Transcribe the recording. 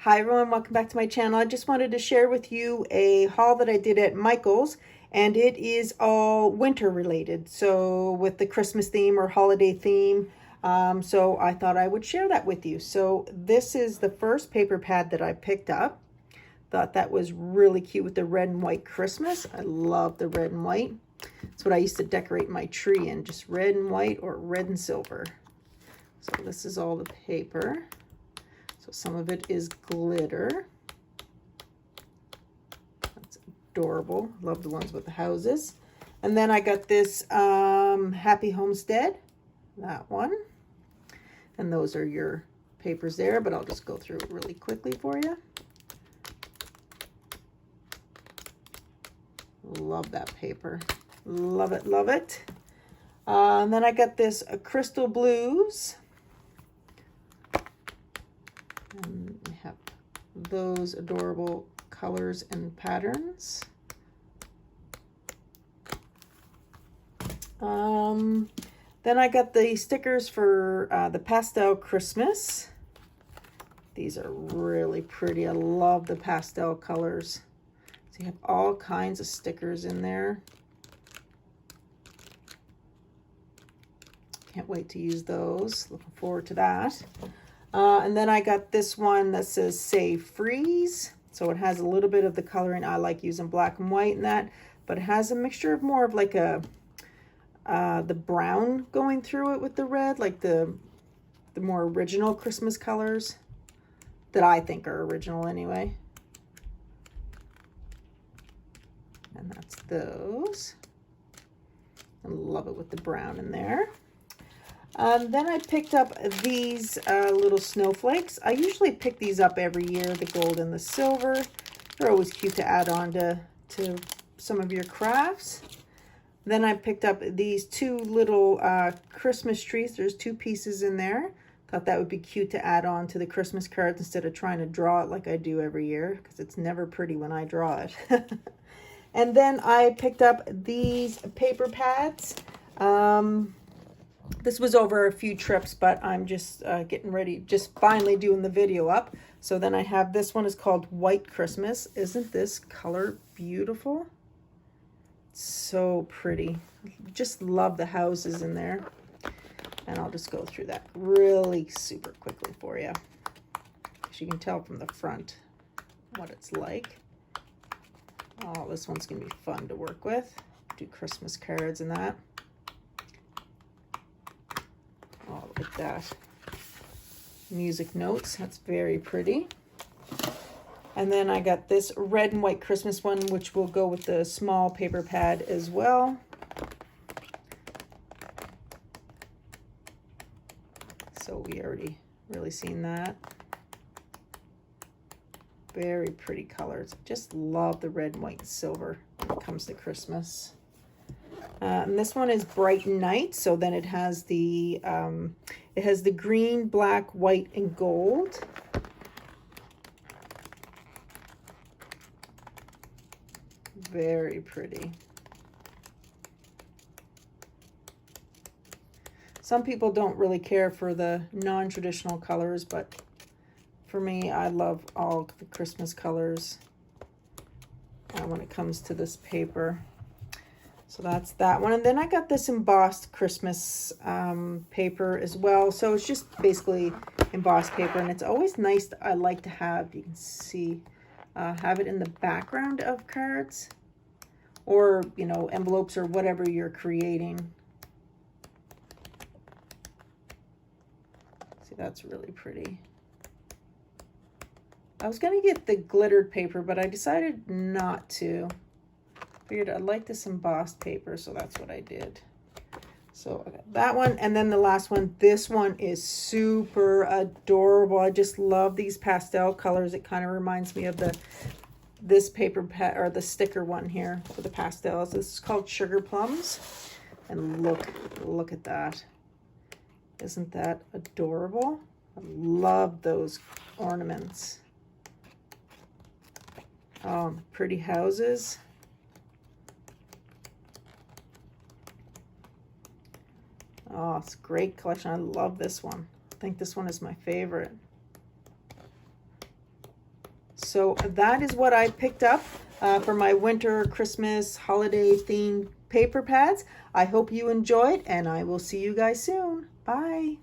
Hi everyone, welcome back to my channel. I just wanted to share with you a haul that I did at Michael's, and it is all winter related, so with the Christmas theme or holiday theme. So I thought I would share that with you. So this is the first paper pad that I picked up. Thought that was really cute with the red and white Christmas. I love the red and white. It's what I used to decorate my tree in, just red and white or red and silver. So this is all the paper. So some of it is glitter. That's adorable. Love the ones with the houses. And then I got this Happy Homestead, that one. And those are your papers there, but I'll just go through it really quickly for you. Love that paper. Love it, love it. And then I got this Crystal Blues. And we have those adorable colors and patterns. Then I got the stickers for the Pastel Christmas. These are really pretty. I love the pastel colors. So you have all kinds of stickers in there. Can't wait to use those. Looking forward to that. And then I got this one that says Save Freeze. So it has a little bit of the coloring. I like using black and white in that, but it has a mixture of more of like a the brown going through it with the red, like the more original Christmas colors that I think are original anyway. And that's those. I love it with the brown in there. Then I picked up these little snowflakes. I usually pick these up every year, the gold and the silver. They're always cute to add on to some of your crafts. Then I picked up these two little Christmas trees. There's two pieces in there. Thought that would be cute to add on to the Christmas cards instead of trying to draw it like I do every year, because it's never pretty when I draw it. And then I picked up these paper pads. This was over a few trips, but I'm just getting ready, just finally doing the video up. So then I have this one is called White Christmas. Isn't this color beautiful? So pretty. Just love the houses in there. And I'll just go through that really super quickly for you. As you can tell from the front what it's like. Oh, this one's going to be fun to work with. Do Christmas cards and that. Oh, look at that. Music notes. That's very pretty. And then I got this red and white Christmas one, which will go with the small paper pad as well. So we already really seen that. Very pretty colors. Just love the red, white, and silver when it comes to Christmas. And this one is Bright Night. So then it has the green, black, white, and gold. Very pretty. Some people don't really care for the non-traditional colors, but for me, I love all the Christmas colors when it comes to this paper. So that's that one. And then I got this embossed Christmas paper as well. So it's just basically embossed paper, and it's always nice. I like to have, you can see, have it in the background of cards or, you know, envelopes or whatever you're creating. See, that's really pretty. I was going to get the glittered paper, but I decided not to. Figured I'd like this embossed paper, so that's what I did. So I got that one, and then the last one. This one is super adorable. I just love these pastel colors. It kind of reminds me of this paper pad or the sticker one here for the pastels. This is called Sugar Plums, and look at that. Isn't that adorable? I love those ornaments. Oh, pretty houses. Oh, it's a great collection. I love this one. I think this one is my favorite. So that is what I picked up for my winter, Christmas, holiday themed paper pads. I hope you enjoyed, and I will see you guys soon. Bye.